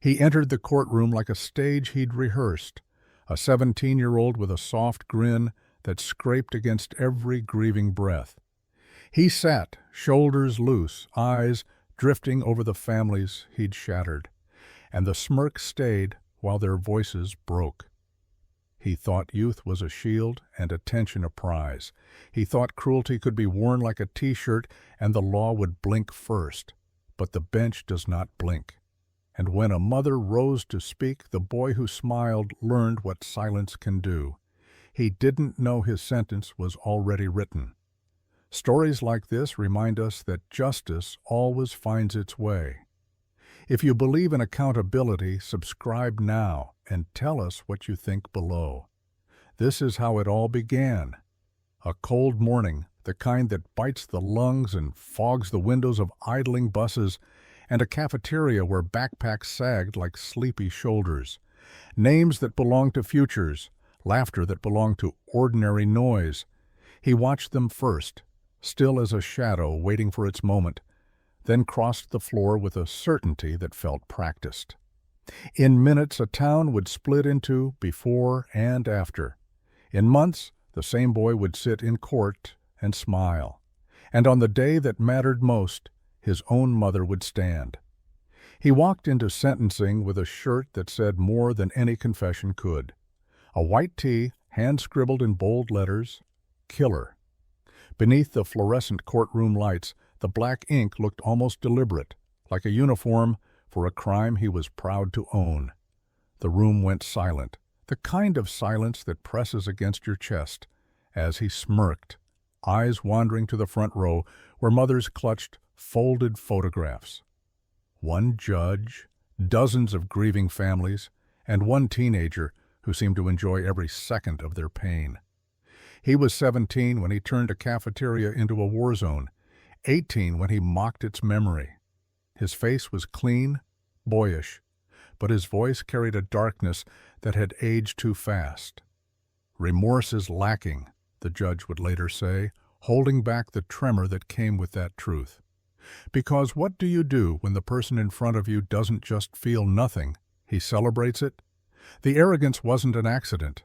He entered the courtroom like a stage he'd rehearsed, a 17-year-old with a soft grin that scraped against every grieving breath. He sat, shoulders loose, eyes drifting over the families he'd shattered, and the smirk stayed while their voices broke. He thought youth was a shield and attention a prize. He thought cruelty could be worn like a t-shirt and the law would blink first. But the bench does not blink. And when a mother rose to speak, the boy who smiled learned what silence can do. He didn't know his sentence was already written. Stories like this remind us that justice always finds its way. If you believe in accountability, subscribe now and tell us what you think below. This is how it all began. A cold morning, the kind that bites the lungs and fogs the windows of idling buses, and a cafeteria where backpacks sagged like sleepy shoulders. Names that belong to futures, laughter that belonged to ordinary noise. He watched them first, still as a shadow waiting for its moment, then crossed the floor with a certainty that felt practiced. In minutes, a town would split into before and after. In months, the same boy would sit in court and smile. And on the day that mattered most, his own mother would stand. He walked into sentencing with a shirt that said more than any confession could. A white tee, hand-scribbled in bold letters, "Killer." Beneath the fluorescent courtroom lights, the black ink looked almost deliberate, like a uniform for a crime he was proud to own. The room went silent, the kind of silence that presses against your chest, as he smirked, eyes wandering to the front row where mothers clutched folded photographs. One judge, dozens of grieving families, and one teenager who seemed to enjoy every second of their pain. He was 17 when he turned a cafeteria into a war zone, 18 when he mocked its memory. His face was clean, boyish, but his voice carried a darkness that had aged too fast. Remorse is lacking, the judge would later say, holding back the tremor that came with that truth. Because what do you do when the person in front of you doesn't just feel nothing, he celebrates it? The arrogance wasn't an accident.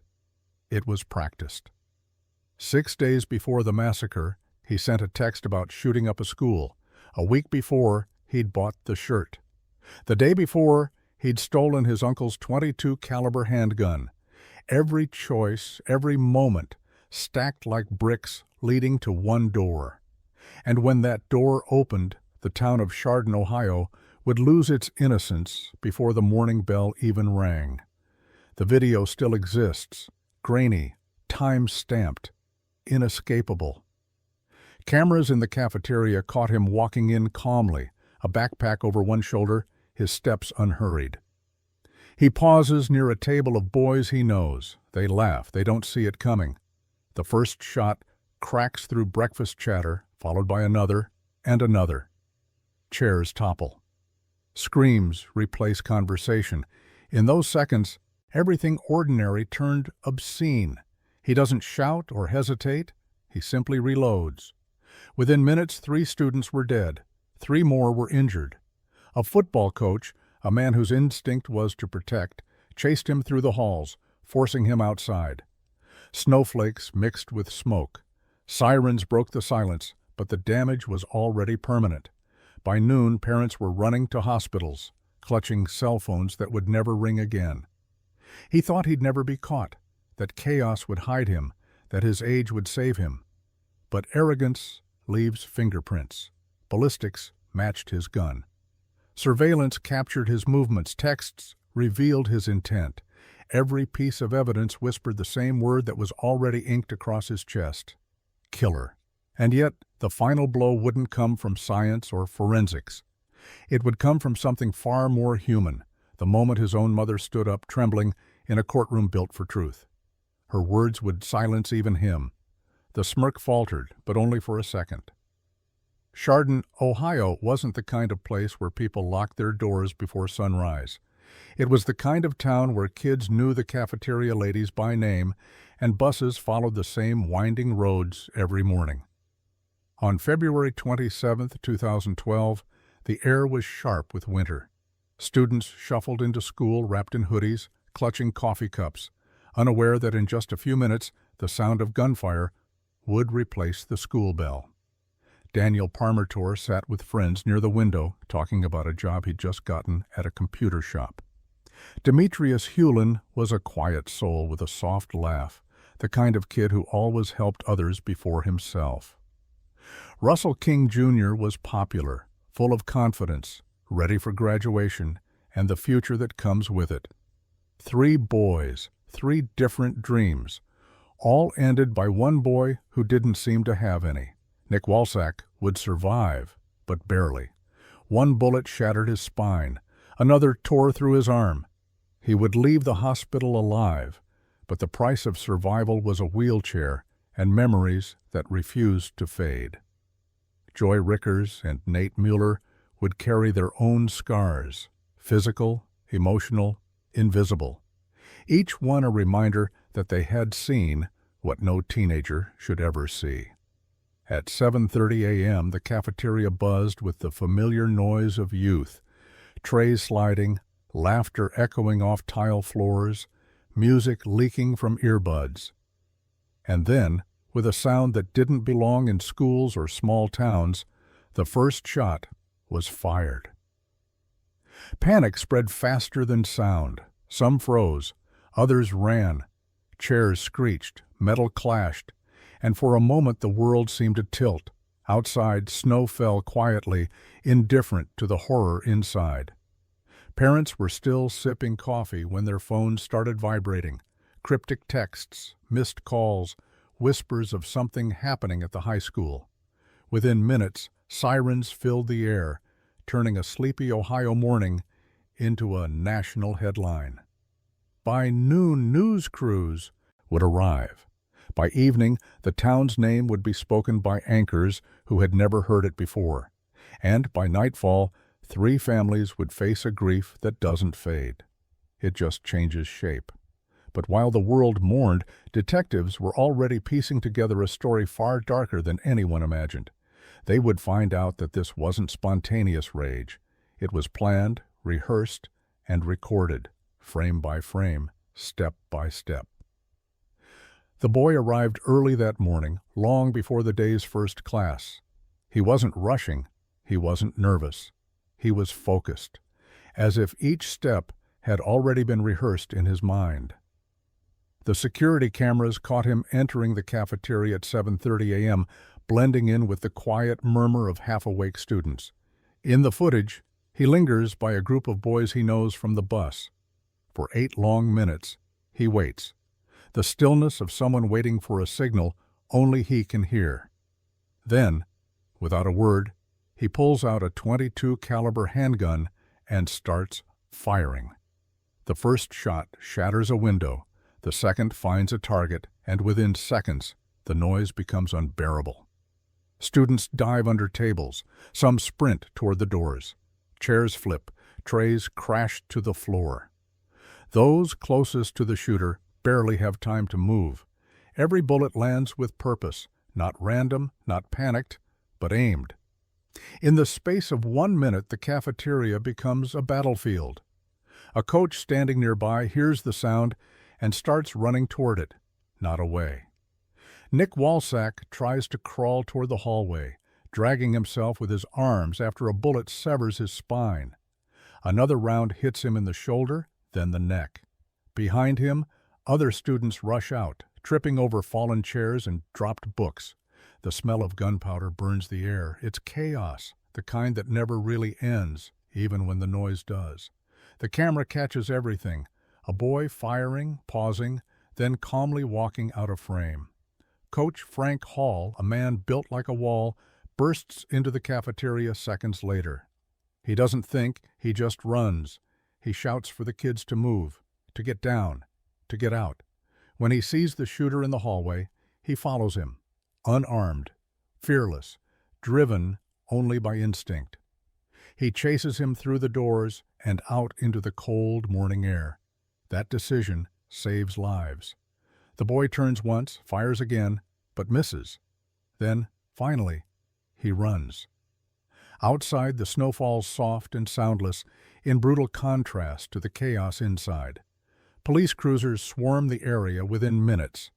It was practiced. 6 days before the massacre, he sent a text about shooting up a school. A week before, he'd bought the shirt. The day before, he'd stolen his uncle's .22 caliber handgun. Every choice, every moment, stacked like bricks leading to one door. And when that door opened, the town of Chardon, Ohio, would lose its innocence before the morning bell even rang. The video still exists, grainy, time-stamped, inescapable. Cameras in the cafeteria caught him walking in calmly, a backpack over one shoulder, his steps unhurried. He pauses near a table of boys he knows. They laugh, they don't see it coming. The first shot cracks through breakfast chatter, followed by another and another. Chairs topple. Screams replace conversation. In those seconds, everything ordinary turned obscene. He doesn't shout or hesitate, he simply reloads. Within minutes, 3 students were dead. 3 more were injured. A football coach, a man whose instinct was to protect, chased him through the halls, forcing him outside. Snowflakes mixed with smoke. Sirens broke the silence, but the damage was already permanent. By noon, parents were running to hospitals, clutching cell phones that would never ring again. He thought he'd never be caught, that chaos would hide him, that his age would save him. But arrogance leaves fingerprints. Ballistics matched his gun. Surveillance captured his movements. Texts revealed his intent. Every piece of evidence whispered the same word that was already inked across his chest. Killer. And yet, the final blow wouldn't come from science or forensics. It would come from something far more human, the moment his own mother stood up, trembling, in a courtroom built for truth. Her words would silence even him. The smirk faltered, but only for a second. Chardon, Ohio wasn't the kind of place where people locked their doors before sunrise. It was the kind of town where kids knew the cafeteria ladies by name, and buses followed the same winding roads every morning. On February 27, 2012, the air was sharp with winter. Students shuffled into school wrapped in hoodies, clutching coffee cups, unaware that in just a few minutes the sound of gunfire would replace the school bell. Daniel Parmertor sat with friends near the window, talking about a job he'd just gotten at a computer shop. Demetrius Hewlin was a quiet soul with a soft laugh, the kind of kid who always helped others before himself. Russell King Jr. was popular, full of confidence, ready for graduation and the future that comes with it. 3 boys, 3 different dreams, all ended by one boy who didn't seem to have any. Nick Walsack would survive, but barely. One bullet shattered his spine, another tore through his arm. He would leave the hospital alive, but the price of survival was a wheelchair and memories that refused to fade. Joy Rickers and Nate Mueller would carry their own scars, physical, emotional, invisible. Each one a reminder that they had seen what no teenager should ever see. At 7:30 a.m., the cafeteria buzzed with the familiar noise of youth, trays sliding, laughter echoing off tile floors, music leaking from earbuds. And then, with a sound that didn't belong in schools or small towns, the first shot was fired. Panic spread faster than sound. Some froze, others ran. Chairs screeched, metal clashed, and for a moment the world seemed to tilt. Outside, snow fell quietly, indifferent to the horror inside. Parents were still sipping coffee when their phones started vibrating. Cryptic texts, missed calls, whispers of something happening at the high school. Within minutes, sirens filled the air, turning a sleepy Ohio morning into a national headline. By noon, news crews would arrive. By evening, the town's name would be spoken by anchors who had never heard it before. And by nightfall, 3 families would face a grief that doesn't fade. It just changes shape. But while the world mourned, detectives were already piecing together a story far darker than anyone imagined. They would find out that this wasn't spontaneous rage. It was planned, rehearsed, and recorded, frame by frame, step by step. The boy arrived early that morning, long before the day's first class. He wasn't rushing. He wasn't nervous. He was focused, as if each step had already been rehearsed in his mind. The security cameras caught him entering the cafeteria at 7:30 a.m., blending in with the quiet murmur of half-awake students. In the footage, he lingers by a group of boys he knows from the bus. For 8 long minutes, he waits. The stillness of someone waiting for a signal only he can hear. Then, without a word, he pulls out a .22 caliber handgun and starts firing. The first shot shatters a window, the second finds a target, and within seconds, the noise becomes unbearable. Students dive under tables, some sprint toward the doors. Chairs flip, trays crash to the floor. Those closest to the shooter barely have time to move. Every bullet lands with purpose, not random, not panicked, but aimed. In the space of 1 minute, the cafeteria becomes a battlefield. A coach standing nearby hears the sound and starts running toward it, not away. Nick Walsack tries to crawl toward the hallway, dragging himself with his arms after a bullet severs his spine. Another round hits him in the shoulder, then the neck. Behind him, other students rush out, tripping over fallen chairs and dropped books. The smell of gunpowder burns the air. It's chaos, the kind that never really ends, even when the noise does. The camera catches everything. A boy firing, pausing, then calmly walking out of frame. Coach Frank Hall, a man built like a wall, bursts into the cafeteria seconds later. He doesn't think, he just runs. He shouts for the kids to move, to get down, to get out. When he sees the shooter in the hallway, he follows him, unarmed, fearless, driven only by instinct. He chases him through the doors and out into the cold morning air. That decision saves lives. The boy turns once, fires again, but misses. Then, finally, he runs. Outside, the snow falls soft and soundless, in brutal contrast to the chaos inside. Police cruisers swarm the area within minutes.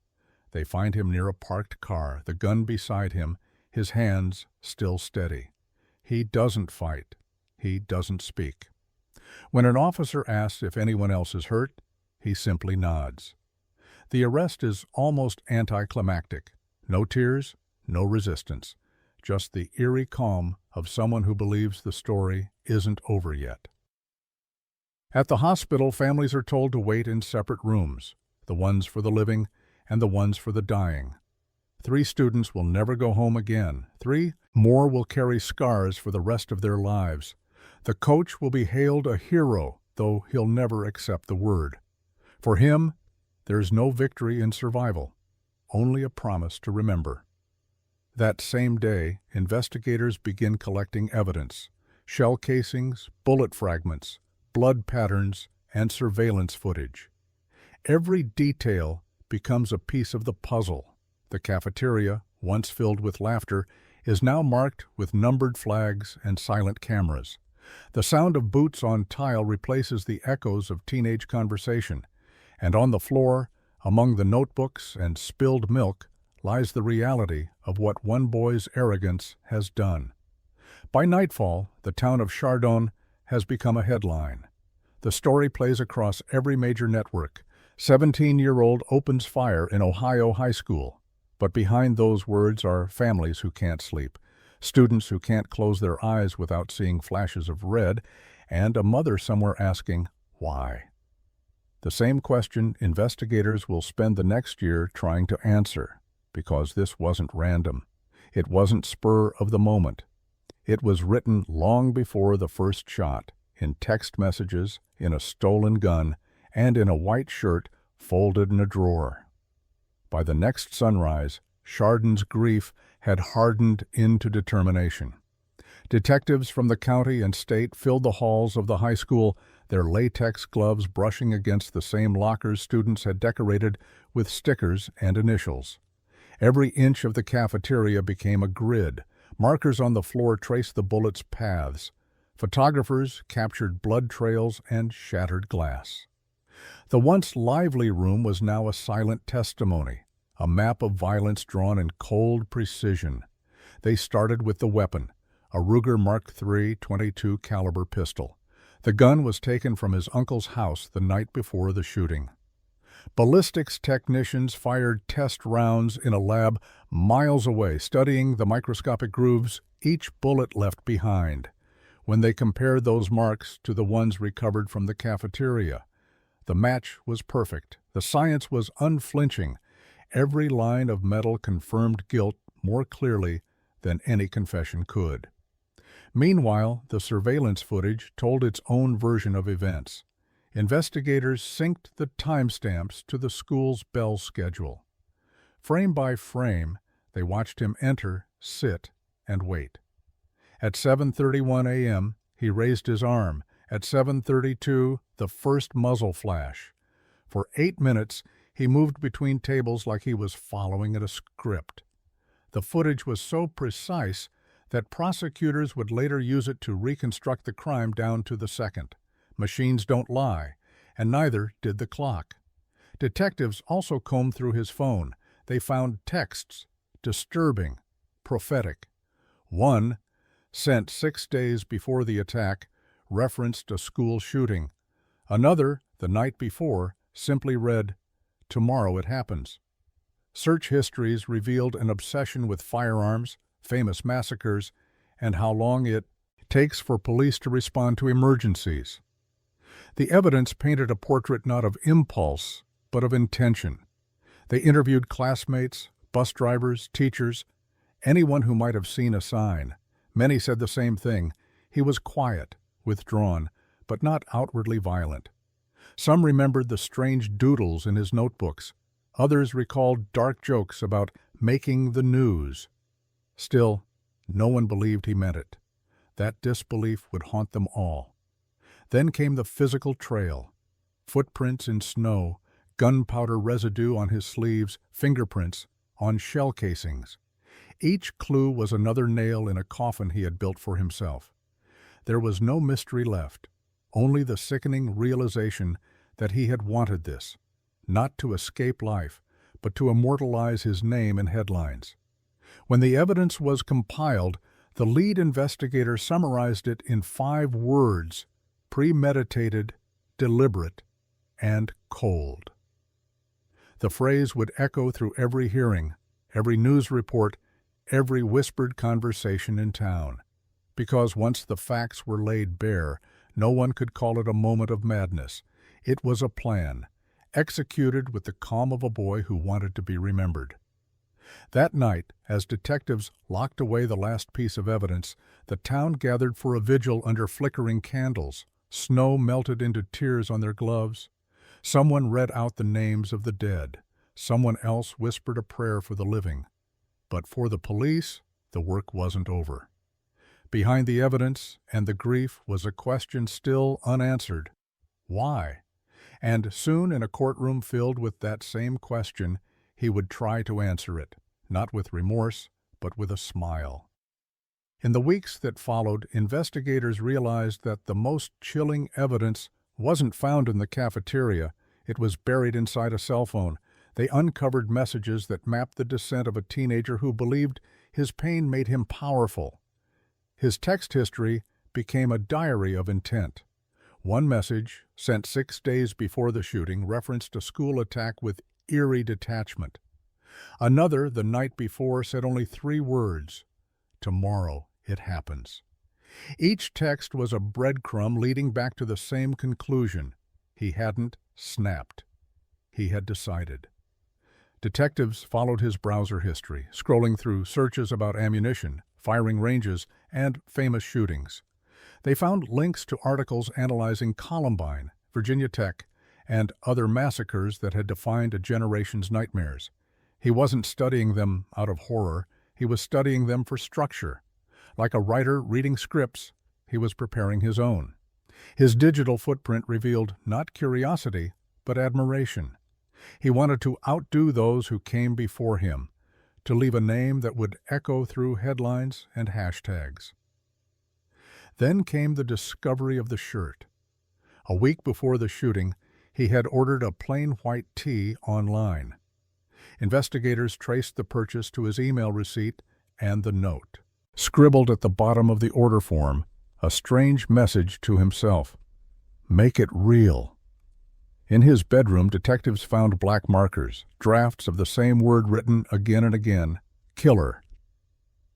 They find him near a parked car, the gun beside him, his hands still steady. He doesn't fight. He doesn't speak. When an officer asks if anyone else is hurt, he simply nods. The arrest is almost anticlimactic. No tears, no resistance. Just the eerie calm of someone who believes the story isn't over yet. At the hospital, families are told to wait in separate rooms, the ones for the living and the ones for the dying. 3 students will never go home again. 3 more will carry scars for the rest of their lives. The coach will be hailed a hero, though he'll never accept the word. For him, there's no victory in survival, only a promise to remember. That same day, investigators begin collecting evidence: shell casings, bullet fragments, blood patterns, and surveillance footage. Every detail becomes a piece of the puzzle. The cafeteria, once filled with laughter, is now marked with numbered flags and silent cameras. The sound of boots on tile replaces the echoes of teenage conversation, and on the floor, among the notebooks and spilled milk, lies the reality of what one boy's arrogance has done. By nightfall, the town of Chardon has become a headline. The story plays across every major network. 17-year-old opens fire in Ohio high school. But behind those words are families who can't sleep, students who can't close their eyes without seeing flashes of red, and a mother somewhere asking, why? The same question investigators will spend the next year trying to answer, because this wasn't random. It wasn't spur of the moment. It was written long before the first shot, in text messages, in a stolen gun, and in a white shirt folded in a drawer. By the next sunrise, Chardon's grief had hardened into determination. Detectives from the county and state filled the halls of the high school, their latex gloves brushing against the same lockers students had decorated with stickers and initials. Every inch of the cafeteria became a grid. Markers on the floor traced the bullets' paths. Photographers captured blood trails and shattered glass. The once lively room was now a silent testimony, a map of violence drawn in cold precision. They started with the weapon, a Ruger Mark III .22 caliber pistol. The gun was taken from his uncle's house the night before the shooting. Ballistics technicians fired test rounds in a lab miles away, studying the microscopic grooves each bullet left behind. When they compared those marks to the ones recovered from the cafeteria, the match was perfect. The science was unflinching. Every line of metal confirmed guilt more clearly than any confession could. Meanwhile, the surveillance footage told its own version of events. Investigators synced the timestamps to the school's bell schedule. Frame by frame, they watched him enter, sit, and wait. At 7:31 a.m., he raised his arm. At 7:32, the first muzzle flash. For 8 minutes, he moved between tables like he was following a script. The footage was so precise that prosecutors would later use it to reconstruct the crime down to the second. Machines don't lie, and neither did the clock. Detectives also combed through his phone. They found texts, disturbing, prophetic. One, sent 6 days before the attack, referenced a school shooting. Another, the night before, simply read, "Tomorrow it happens." Search histories revealed an obsession with firearms, famous massacres, and how long it takes for police to respond to emergencies. The evidence painted a portrait not of impulse, but of intention. They interviewed classmates, bus drivers, teachers, anyone who might have seen a sign. Many said the same thing. He was quiet, withdrawn, but not outwardly violent. Some remembered the strange doodles in his notebooks. Others recalled dark jokes about making the news. Still, no one believed he meant it. That disbelief would haunt them all. Then came the physical trail. Footprints in snow, gunpowder residue on his sleeves, fingerprints on shell casings. Each clue was another nail in a coffin he had built for himself. There was no mystery left, only the sickening realization that he had wanted this, not to escape life, but to immortalize his name in headlines. When the evidence was compiled, the lead investigator summarized it in 5 words: premeditated, deliberate, and cold. The phrase would echo through every hearing, every news report, every whispered conversation in town. Because once the facts were laid bare, no one could call it a moment of madness. It was a plan, executed with the calm of a boy who wanted to be remembered. That night, as detectives locked away the last piece of evidence, the town gathered for a vigil under flickering candles. Snow melted into tears on their gloves. Someone read out the names of the dead. Someone else whispered a prayer for the living. But for the police, the work wasn't over. Behind the evidence and the grief was a question still unanswered. Why? And soon, in a courtroom filled with that same question, he would try to answer it, not with remorse, but with a smile. In the weeks that followed, investigators realized that the most chilling evidence wasn't found in the cafeteria. It was buried inside a cell phone. They uncovered messages that mapped the descent of a teenager who believed his pain made him powerful. His text history became a diary of intent. One message, sent 6 days before the shooting, referenced a school attack with eerie detachment. Another, the night before, said only 3 words: "Tomorrow it happens." Each text was a breadcrumb leading back to the same conclusion. He hadn't snapped. He had decided. Detectives followed his browser history, scrolling through searches about ammunition, firing ranges, and famous shootings. They found links to articles analyzing Columbine, Virginia Tech, and other massacres that had defined a generation's nightmares. He wasn't studying them out of horror. He was studying them for structure. Like a writer reading scripts, he was preparing his own. His digital footprint revealed not curiosity, but admiration. He wanted to outdo those who came before him, to leave a name that would echo through headlines and hashtags. Then came the discovery of the shirt. A week before the shooting, he had ordered a plain white tee online. Investigators traced the purchase to his email receipt and the note. Scribbled at the bottom of the order form, a strange message to himself: "Make it real." In his bedroom, detectives found black markers, drafts of the same word written again and again: killer.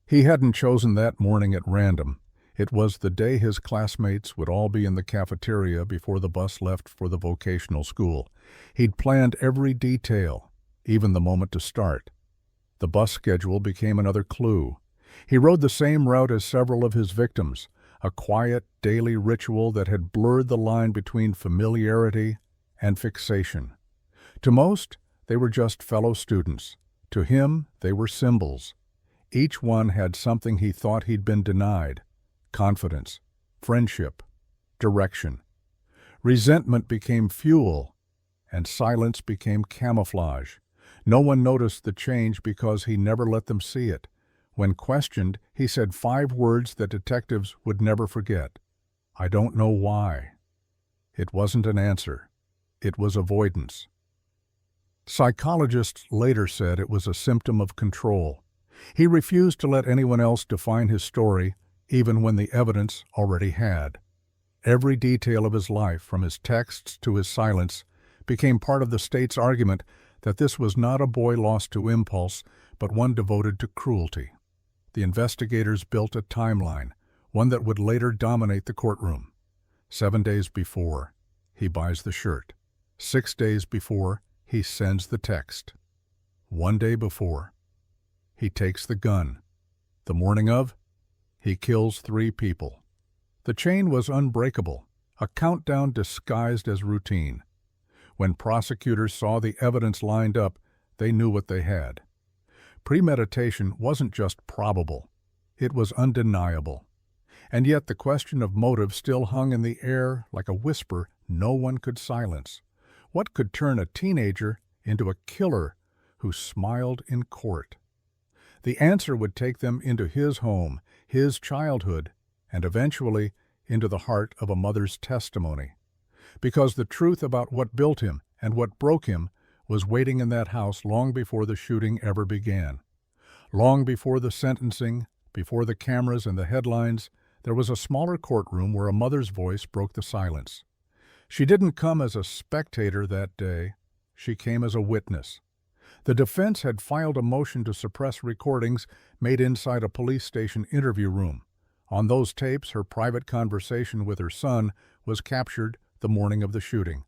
He hadn't chosen that morning at random. It was the day his classmates would all be in the cafeteria before the bus left for the vocational school. He'd planned every detail, even the moment to start. The bus schedule became another clue. He rode the same route as several of his victims, a quiet daily ritual that had blurred the line between familiarity and fixation. To most, they were just fellow students. To him, they were symbols. Each one had something he thought he'd been denied: confidence, friendship, direction. Resentment became fuel, and silence became camouflage. No one noticed the change because he never let them see it. When questioned, he said 5 words that detectives would never forget: "I don't know why." It wasn't an answer. It was avoidance. Psychologists later said it was a symptom of control. He refused to let anyone else define his story, even when the evidence already had. Every detail of his life, from his texts to his silence, became part of the state's argument that this was not a boy lost to impulse, but one devoted to cruelty. The investigators built a timeline, one that would later dominate the courtroom. 7 days before, he buys the shirt. 6 days before, he sends the text. 1 day before, he takes the gun. The morning of, he kills 3 people. The chain was unbreakable, a countdown disguised as routine. When prosecutors saw the evidence lined up, they knew what they had. Premeditation wasn't just probable, it was undeniable. And yet the question of motive still hung in the air like a whisper no one could silence. What could turn a teenager into a killer who smiled in court? The answer would take them into his home, his childhood, and eventually into the heart of a mother's testimony. Because the truth about what built him and what broke him was waiting in that house long before the shooting ever began. Long before the sentencing, before the cameras and the headlines, there was a smaller courtroom where a mother's voice broke the silence. She didn't come as a spectator that day. She came as a witness. The defense had filed a motion to suppress recordings made inside a police station interview room. On those tapes, her private conversation with her son was captured the morning of the shooting.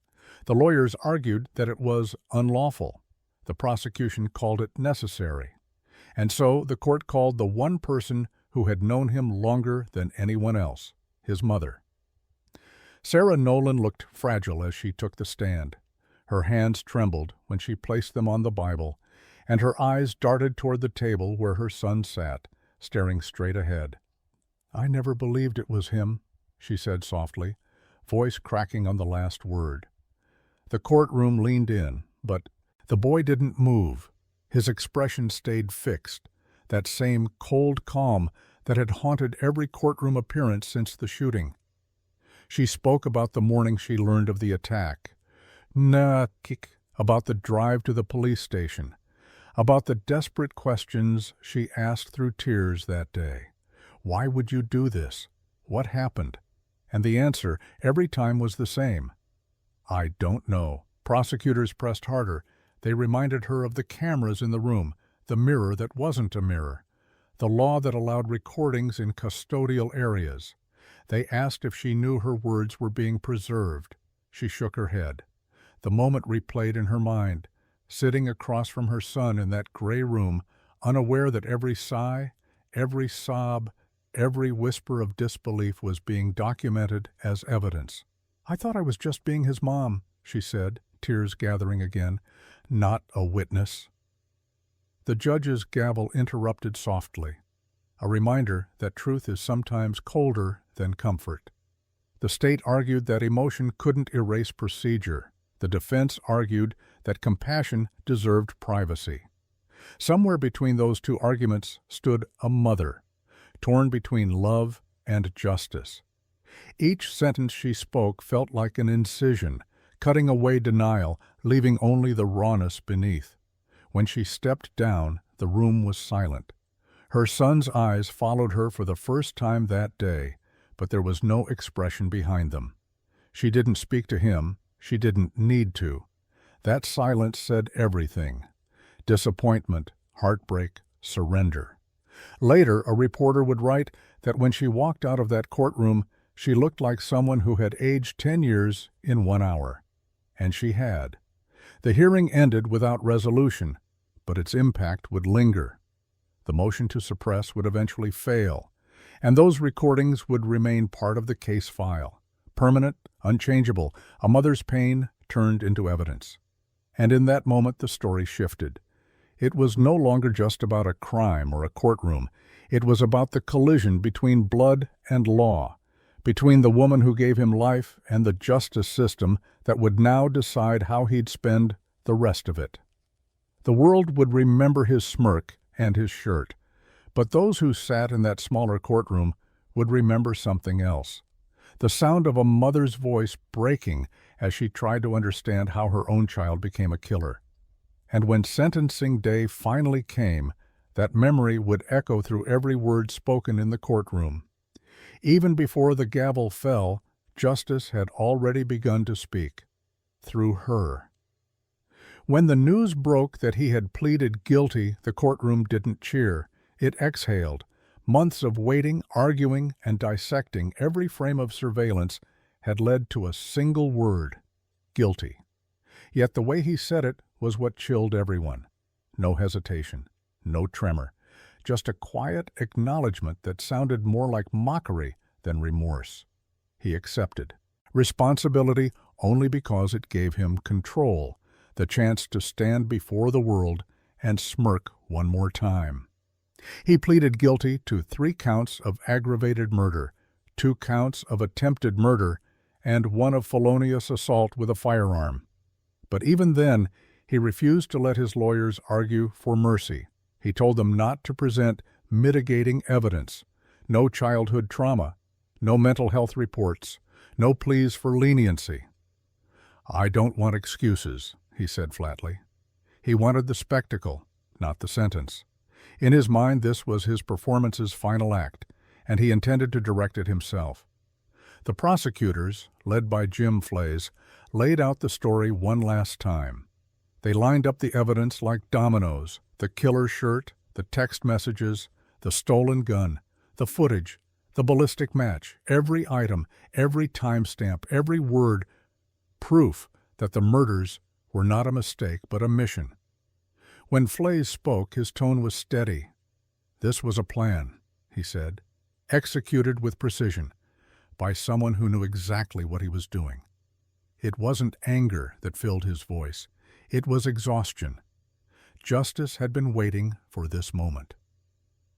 The lawyers argued that it was unlawful. The prosecution called it necessary. And so the court called the one person who had known him longer than anyone else, his mother. Sarah Nolan looked fragile as she took the stand. Her hands trembled when she placed them on the Bible, and her eyes darted toward the table where her son sat, staring straight ahead. "I never believed it was him," she said softly, voice cracking on the last word. The courtroom leaned in, but the boy didn't move. His expression stayed fixed, that same cold calm that had haunted every courtroom appearance since the shooting. She spoke about the morning she learned of the attack, about the drive to the police station, about the desperate questions she asked through tears that day. Why would you do this? What happened? And the answer every time was the same. I don't know. Prosecutors pressed harder. They reminded her of the cameras in the room, the mirror that wasn't a mirror, the law that allowed recordings in custodial areas. They asked if she knew her words were being preserved. She shook her head. The moment replayed in her mind, sitting across from her son in that gray room, unaware that every sigh, every sob, every whisper of disbelief was being documented as evidence. "I thought I was just being his mom," she said, tears gathering again. "Not a witness." The judge's gavel interrupted softly, a reminder that truth is sometimes colder than comfort. The state argued that emotion couldn't erase procedure. The defense argued that compassion deserved privacy. Somewhere between those two arguments stood a mother, torn between love and justice. Each sentence she spoke felt like an incision, cutting away denial, leaving only the rawness beneath. When she stepped down, the room was silent. Her son's eyes followed her for the first time that day, but there was no expression behind them. She didn't speak to him. She didn't need to. That silence said everything. Disappointment, heartbreak, surrender. Later, a reporter would write that when she walked out of that courtroom, she looked like someone who had aged 10 years in 1 hour. And she had. The hearing ended without resolution, but its impact would linger. The motion to suppress would eventually fail, and those recordings would remain part of the case file. Permanent, unchangeable, a mother's pain turned into evidence. And in that moment the story shifted. It was no longer just about a crime or a courtroom. It was about the collision between blood and law, between the woman who gave him life and the justice system that would now decide how he'd spend the rest of it. The world would remember his smirk and his shirt, but those who sat in that smaller courtroom would remember something else. The sound of a mother's voice breaking as she tried to understand how her own child became a killer. And when sentencing day finally came, that memory would echo through every word spoken in the courtroom. Even before the gavel fell, justice had already begun to speak, through her. When the news broke that he had pleaded guilty, the courtroom didn't cheer. It exhaled. Months of waiting, arguing, and dissecting every frame of surveillance had led to a single word: guilty. Yet the way he said it was what chilled everyone. No hesitation, no tremor, just a quiet acknowledgement that sounded more like mockery than remorse. He accepted responsibility only because it gave him control, the chance to stand before the world and smirk one more time. He pleaded guilty to 3 counts of aggravated murder, 2 counts of attempted murder, and 1 of felonious assault with a firearm. But even then, he refused to let his lawyers argue for mercy. He told them not to present mitigating evidence, no childhood trauma, no mental health reports, no pleas for leniency. "I don't want excuses," he said flatly. He wanted the spectacle, not the sentence. In his mind, this was his performance's final act, and he intended to direct it himself. The prosecutors, led by Jim Flays, laid out the story one last time. They lined up the evidence like dominoes: the killer shirt, the text messages, the stolen gun, the footage, the ballistic match, every item, every timestamp, every word, proof that the murders were not a mistake but a mission. When Flays spoke, his tone was steady. "This was a plan," he said, "executed with precision, by someone who knew exactly what he was doing." It wasn't anger that filled his voice. It was exhaustion. Justice had been waiting for this moment.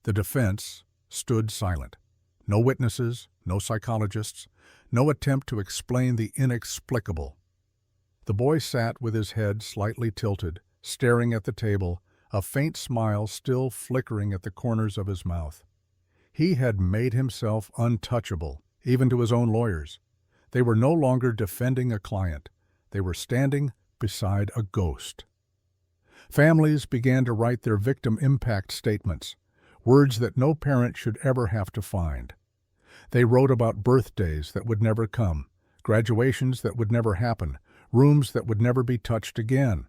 The defense stood silent. No witnesses, no psychologists, no attempt to explain the inexplicable. The boy sat with his head slightly tilted, staring at the table, a faint smile still flickering at the corners of his mouth. He had made himself untouchable, even to his own lawyers. They were no longer defending a client. They were standing beside a ghost. Families began to write their victim impact statements, words that no parent should ever have to find. They wrote about birthdays that would never come, graduations that would never happen, rooms that would never be touched again.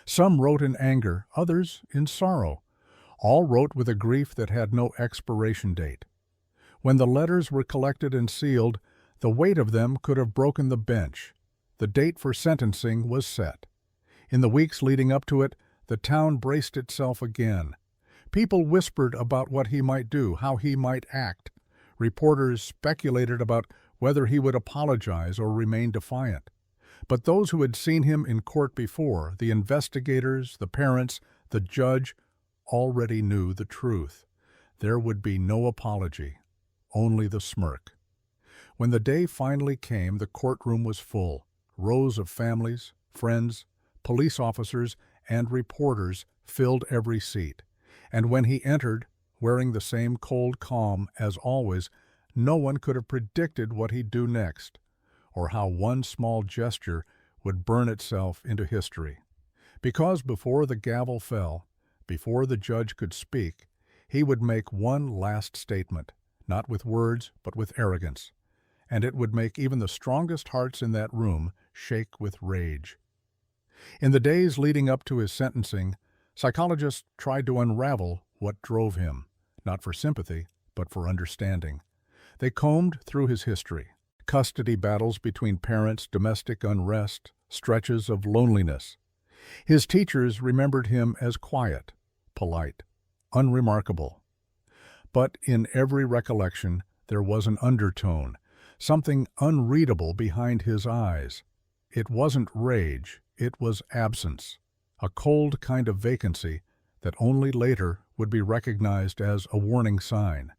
Some wrote in anger, others in sorrow. All wrote with a grief that had no expiration date. When the letters were collected and sealed, the weight of them could have broken the bench. The date for sentencing was set. In the weeks leading up to it, the town braced itself again. People whispered about what he might do, how he might act. Reporters speculated about whether he would apologize or remain defiant. But those who had seen him in court before, the investigators, the parents, the judge, already knew the truth. There would be no apology, only the smirk. When the day finally came, the courtroom was full. Rows of families, friends, police officers, and reporters filled every seat. And when he entered, wearing the same cold calm as always, no one could have predicted what he'd do next, or how one small gesture would burn itself into history. Because before the gavel fell, before the judge could speak, he would make one last statement, not with words, but with arrogance, and it would make even the strongest hearts in that room shake with rage. In the days leading up to his sentencing, psychologists tried to unravel what drove him, not for sympathy, but for understanding. They combed through his history: custody battles between parents, domestic unrest, stretches of loneliness. His teachers remembered him as quiet, polite, unremarkable. But in every recollection there was an undertone, something unreadable behind his eyes. It wasn't rage, it was absence, a cold kind of vacancy that only later would be recognized as a warning sign.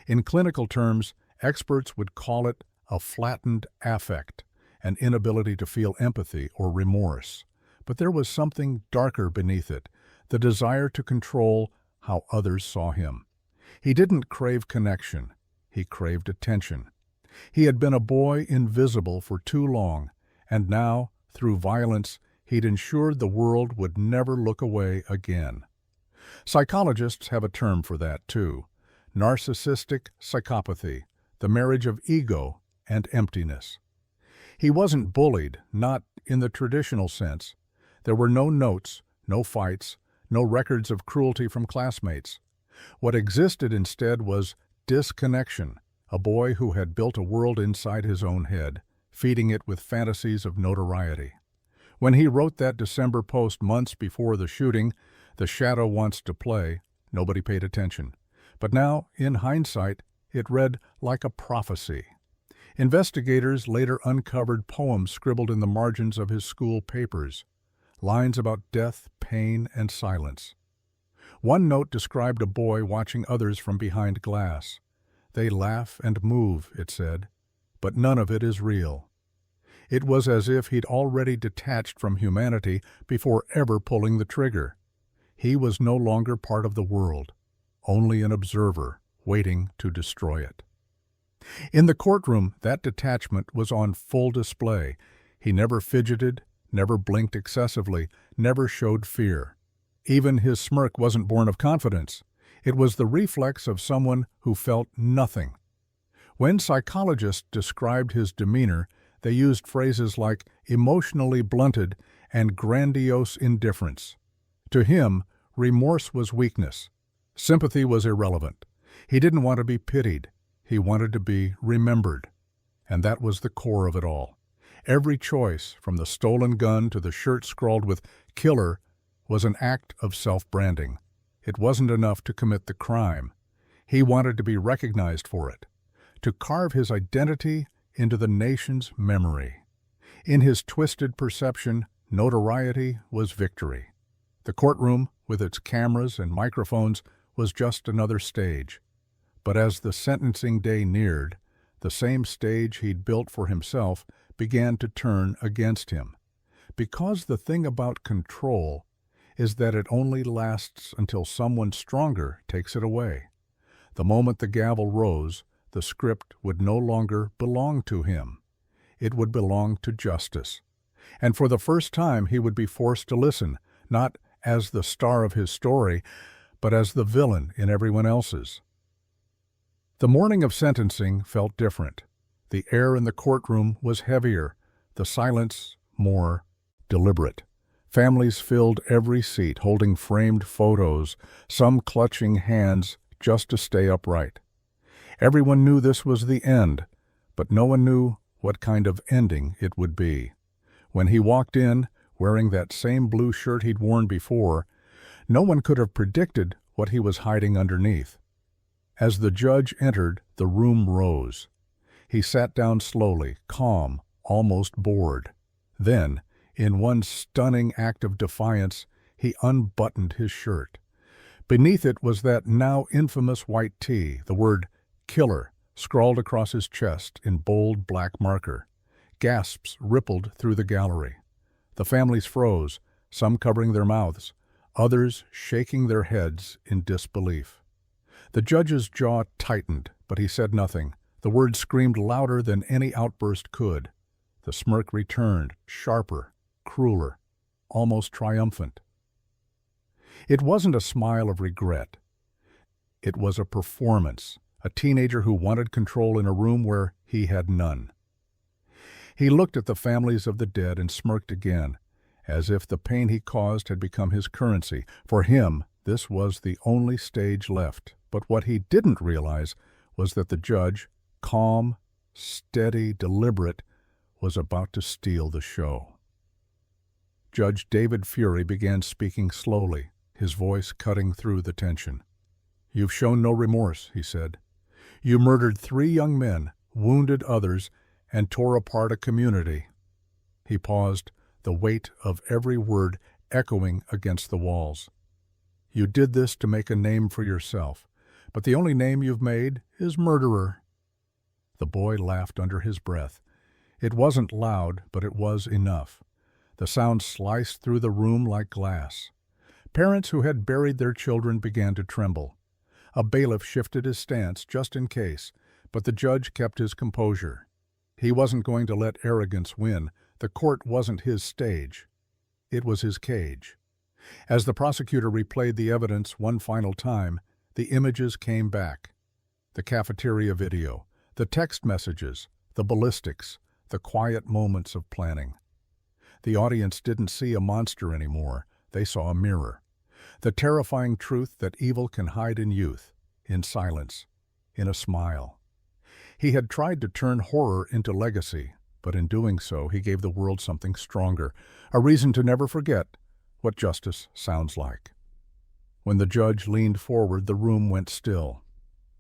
In clinical terms, experts would call it a flattened affect, an inability to feel empathy or remorse. But there was something darker beneath it, the desire to control how others saw him. He didn't crave connection, he craved attention. He had been a boy invisible for too long, and now, through violence, he'd ensured the world would never look away again. Psychologists have a term for that, too: narcissistic psychopathy, the marriage of ego and emptiness. He wasn't bullied, not in the traditional sense. There were no notes, no fights, no records of cruelty from classmates. What existed instead was disconnection, a boy who had built a world inside his own head, feeding it with fantasies of notoriety. When he wrote that December post months before the shooting, "The shadow wants to play," nobody paid attention. But now, in hindsight, it read like a prophecy. Investigators later uncovered poems scribbled in the margins of his school papers, lines about death, pain, and silence. One note described a boy watching others from behind glass. "They laugh and move," it said, "but none of it is real." It was as if he'd already detached from humanity before ever pulling the trigger. He was no longer part of the world, only an observer waiting to destroy it. In the courtroom, that detachment was on full display. He never fidgeted, never blinked excessively, never showed fear. Even his smirk wasn't born of confidence. It was the reflex of someone who felt nothing. When psychologists described his demeanor, they used phrases like emotionally blunted and grandiose indifference. To him, remorse was weakness. Sympathy was irrelevant. He didn't want to be pitied. He wanted to be remembered. And that was the core of it all. Every choice, from the stolen gun to the shirt scrawled with "killer," was an act of self-branding. It wasn't enough to commit the crime. He wanted to be recognized for it, to carve his identity into the nation's memory. In his twisted perception, notoriety was victory. The courtroom, with its cameras and microphones, was just another stage. But as the sentencing day neared, the same stage he'd built for himself began to turn against him. Because the thing about control is that it only lasts until someone stronger takes it away. The moment the gavel rose, the script would no longer belong to him. It would belong to justice. And for the first time he would be forced to listen, not as the star of his story, but as the villain in everyone else's. The morning of sentencing felt different. The air in the courtroom was heavier, the silence more deliberate. Families filled every seat, holding framed photos, some clutching hands just to stay upright. Everyone knew this was the end, but no one knew what kind of ending it would be. When he walked in, wearing that same blue shirt he'd worn before, no one could have predicted what he was hiding underneath. As the judge entered, the room rose. He sat down slowly, calm, almost bored. Then, in one stunning act of defiance, he unbuttoned his shirt. Beneath it was that now infamous white tee, the word "killer" scrawled across his chest in bold black marker. Gasps rippled through the gallery. The families froze, some covering their mouths, others shaking their heads in disbelief. The judge's jaw tightened, but he said nothing. The words screamed louder than any outburst could. The smirk returned, sharper, crueler, almost triumphant. It wasn't a smile of regret. It was a performance, a teenager who wanted control in a room where he had none. He looked at the families of the dead and smirked again, as if the pain he caused had become his currency. For him, this was the only stage left. But what he didn't realize was that the judge, calm, steady, deliberate, was about to steal the show. Judge David Fury began speaking slowly, his voice cutting through the tension. "You've shown no remorse," he said. "You murdered 3 young men, wounded others, and tore apart a community." He paused, the weight of every word echoing against the walls. "You did this to make a name for yourself, but the only name you've made is murderer." The boy laughed under his breath. It wasn't loud, but it was enough. The sound sliced through the room like glass. Parents who had buried their children began to tremble. A bailiff shifted his stance just in case, but the judge kept his composure. He wasn't going to let arrogance win. The court wasn't his stage. It was his cage. As the prosecutor replayed the evidence one final time, the images came back. The cafeteria video, the text messages, the ballistics, the quiet moments of planning. The audience didn't see a monster anymore. They saw a mirror. The terrifying truth that evil can hide in youth, in silence, in a smile. He had tried to turn horror into legacy, but in doing so he gave the world something stronger, a reason to never forget what justice sounds like. When the judge leaned forward, the room went still.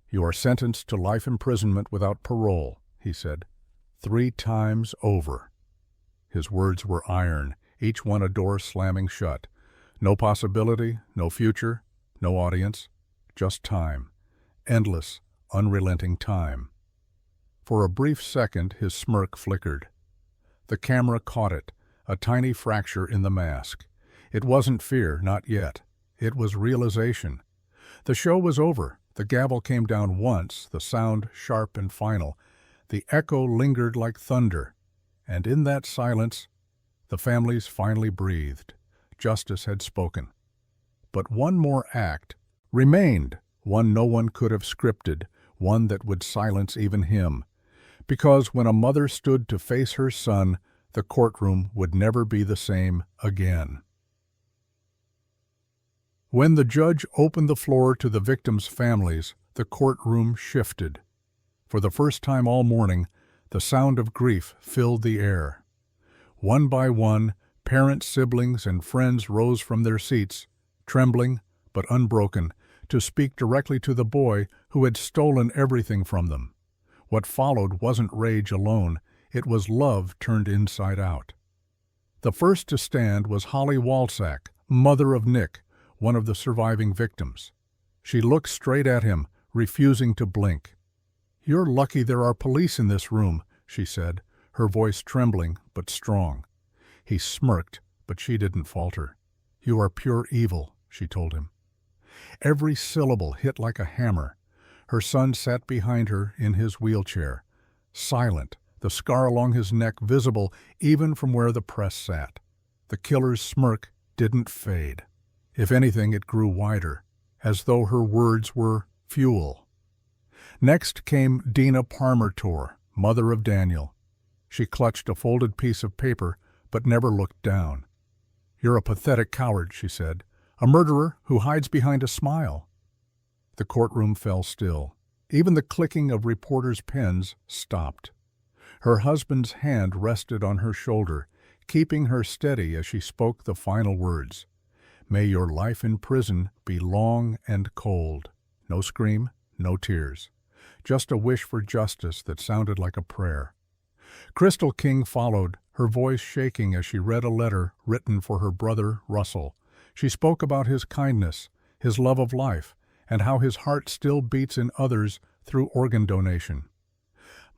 "You are sentenced to life imprisonment without parole," he said. 3 times over. His words were iron, each one a door slamming shut. No possibility, no future, no audience, just time. Endless, unrelenting time. For a brief second, his smirk flickered. The camera caught it, a tiny fracture in the mask. It wasn't fear, not yet. It was realization. The show was over. The gavel came down once, the sound sharp and final. The echo lingered like thunder. And in that silence, the families finally breathed. Justice had spoken. But one more act remained, one no one could have scripted, one that would silence even him. Because when a mother stood to face her son, the courtroom would never be the same again. When the judge opened the floor to the victims' families, the courtroom shifted. For the first time all morning, the sound of grief filled the air. One by one, parents, siblings, and friends rose from their seats, trembling but unbroken, to speak directly to the boy who had stolen everything from them. What followed wasn't rage alone, it was love turned inside out. The first to stand was Holly Walsack, mother of Nick, one of the surviving victims. She looked straight at him, refusing to blink. "You're lucky there are police in this room," she said, her voice trembling but strong. He smirked, but she didn't falter. "You are pure evil," she told him. Every syllable hit like a hammer. Her son sat behind her in his wheelchair, silent, the scar along his neck visible even from where the press sat. The killer's smirk didn't fade. If anything, it grew wider, as though her words were fuel. Next came Dina Parmertor, mother of Daniel. She clutched a folded piece of paper, but never looked down. "You're a pathetic coward," she said, "a murderer who hides behind a smile." The courtroom fell still. Even the clicking of reporters' pens stopped. Her husband's hand rested on her shoulder, keeping her steady as she spoke the final words. "May your life in prison be long and cold." No scream, no tears. Just a wish for justice that sounded like a prayer. Crystal King followed, her voice shaking as she read a letter written for her brother Russell. She spoke about his kindness, his love of life, and how his heart still beats in others through organ donation.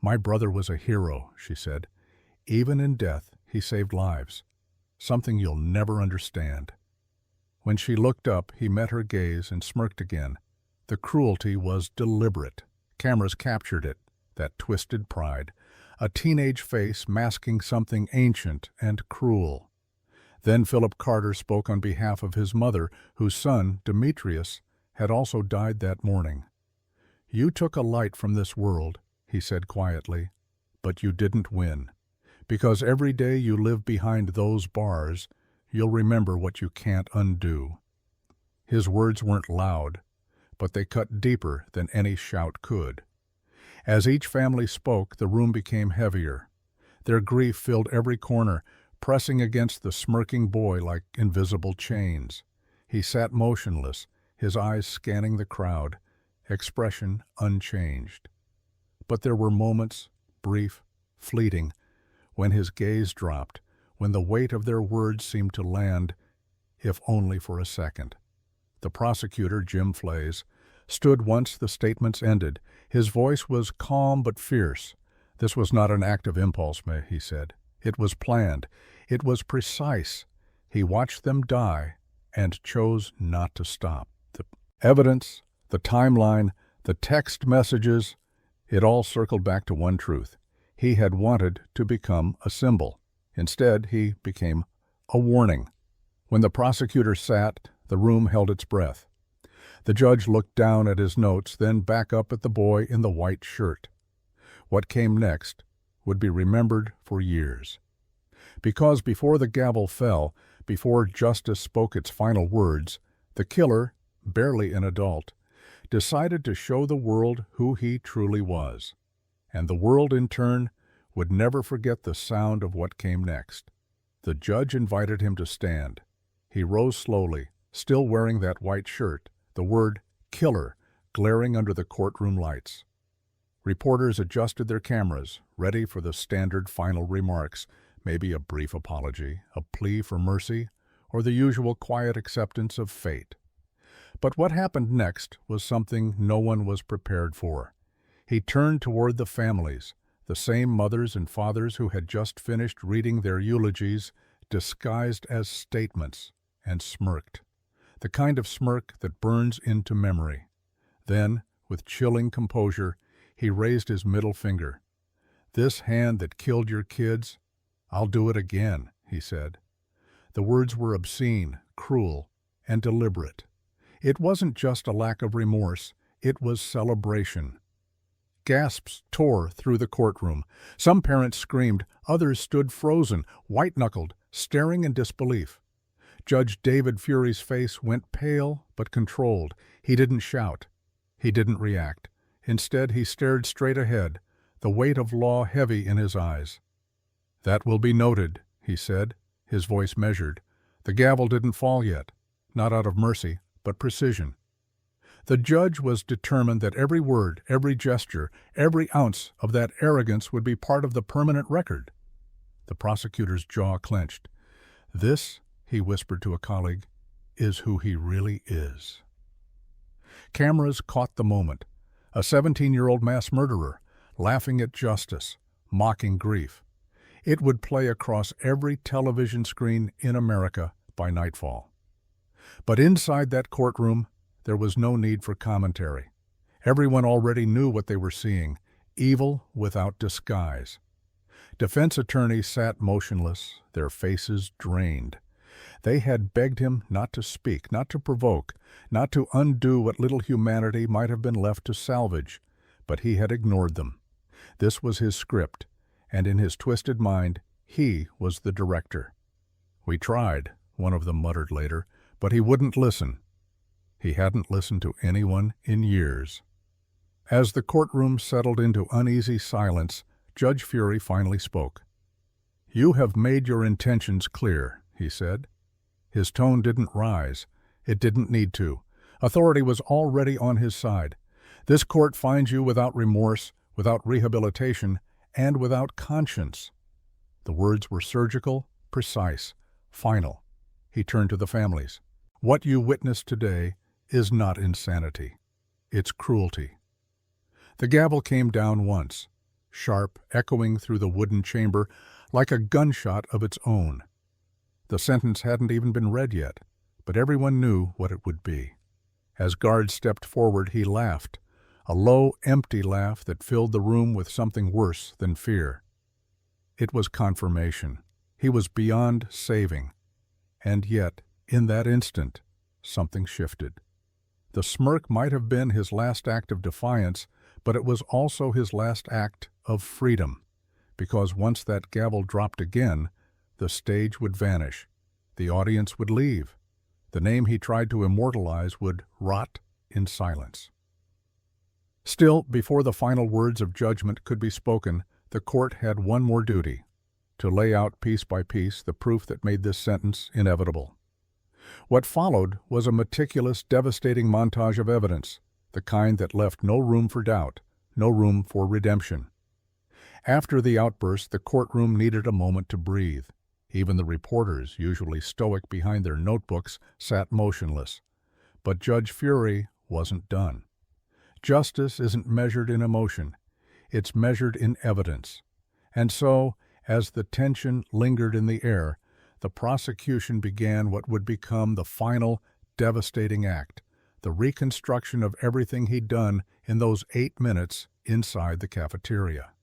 "My brother was a hero," she said. "Even in death, he saved lives. Something you'll never understand." When she looked up, he met her gaze and smirked again. The cruelty was deliberate. Cameras captured it, that twisted pride, a teenage face masking something ancient and cruel. Then Philip Carter spoke on behalf of his mother, whose son, Demetrius, had also died that morning. "You took a light from this world," he said quietly, "but you didn't win. Because every day you live behind those bars, you'll remember what you can't undo." His words weren't loud, but they cut deeper than any shout could. As each family spoke, the room became heavier. Their grief filled every corner, pressing against the smirking boy like invisible chains. He sat motionless, his eyes scanning the crowd, expression unchanged. But there were moments, brief, fleeting, when his gaze dropped, when the weight of their words seemed to land, if only for a second. The prosecutor, Jim Flays, stood once the statements ended. His voice was calm but fierce. "This was not an act of impulse, he said. It was planned. It was precise. He watched them die and chose not to stop." The evidence, the timeline, the text messages, it all circled back to one truth. He had wanted to become a symbol. Instead, he became a warning. When the prosecutor sat, the room held its breath. The judge looked down at his notes, then back up at the boy in the white shirt. What came next would be remembered for years. Because before the gavel fell, before justice spoke its final words, the killer, barely an adult, decided to show the world who he truly was. And the world, in turn, would never forget the sound of what came next. The judge invited him to stand. He rose slowly, still wearing that white shirt, the word "killer" glaring under the courtroom lights. Reporters adjusted their cameras, ready for the standard final remarks, maybe a brief apology, a plea for mercy, or the usual quiet acceptance of fate. But what happened next was something no one was prepared for. He turned toward the families, the same mothers and fathers who had just finished reading their eulogies, disguised as statements, and smirked. the kind of smirk that burns into memory. Then, with chilling composure, he raised his middle finger. "This hand that killed your kids, I'll do it again," he said. The words were obscene, cruel, and deliberate. It wasn't just a lack of remorse, it was celebration. Gasps tore through the courtroom. Some parents screamed, others stood frozen, white-knuckled, staring in disbelief. Judge David Fury's face went pale but controlled. He didn't shout. He didn't react. Instead, he stared straight ahead, the weight of law heavy in his eyes. "That will be noted," he said, his voice measured. The gavel didn't fall yet, not out of mercy, but precision. The judge was determined that every word, every gesture, every ounce of that arrogance would be part of the permanent record. The prosecutor's jaw clenched. "This," he whispered to a colleague, "is who he really is." Cameras caught the moment. A 17-year-old mass murderer, laughing at justice, mocking grief. It would play across every television screen in America by nightfall. But inside that courtroom, there was no need for commentary. Everyone already knew what they were seeing, evil without disguise. Defense attorneys sat motionless, their faces drained. They had begged him not to speak, not to provoke, not to undo what little humanity might have been left to salvage, but he had ignored them. This was his script, and in his twisted mind, he was the director. "We tried," one of them muttered later, "but he wouldn't listen." He hadn't listened to anyone in years. As the courtroom settled into uneasy silence, Judge Fury finally spoke. "You have made your intentions clear," he said. His tone didn't rise. It didn't need to. Authority was already on his side. "This court finds you without remorse, without rehabilitation, and without conscience." The words were surgical, precise, final. He turned to the families. "What you witnessed today is not insanity. It's cruelty." The gavel came down once, sharp, echoing through the wooden chamber like a gunshot of its own. The sentence hadn't even been read yet, but everyone knew what it would be. As guards stepped forward, he laughed, a low, empty laugh that filled the room with something worse than fear. It was confirmation. He was beyond saving. And yet, in that instant, something shifted. The smirk might have been his last act of defiance, but it was also his last act of freedom, because once that gavel dropped again, the stage would vanish, the audience would leave, the name he tried to immortalize would rot in silence. Still, before the final words of judgment could be spoken, the court had one more duty: to lay out piece by piece the proof that made this sentence inevitable. What followed was a meticulous, devastating montage of evidence, the kind that left no room for doubt, no room for redemption. After the outburst, the courtroom needed a moment to breathe. Even the reporters, usually stoic behind their notebooks, sat motionless. But Judge Fury wasn't done. Justice isn't measured in emotion. It's measured in evidence. And so, as the tension lingered in the air, the prosecution began what would become the final, devastating act, the reconstruction of everything he'd done in those 8 minutes inside the cafeteria.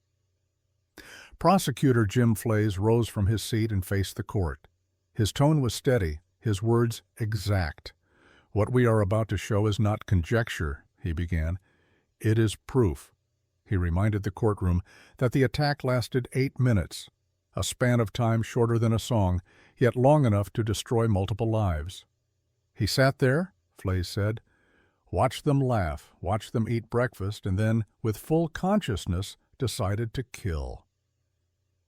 Prosecutor Jim Flays rose from his seat and faced the court. His tone was steady, his words exact. "What we are about to show is not conjecture," he began. "It is proof." He reminded the courtroom that the attack lasted 8 minutes, a span of time shorter than a song, yet long enough to destroy multiple lives. "He sat there," Flays said, "watched them laugh, watched them eat breakfast, and then, with full consciousness, decided to kill."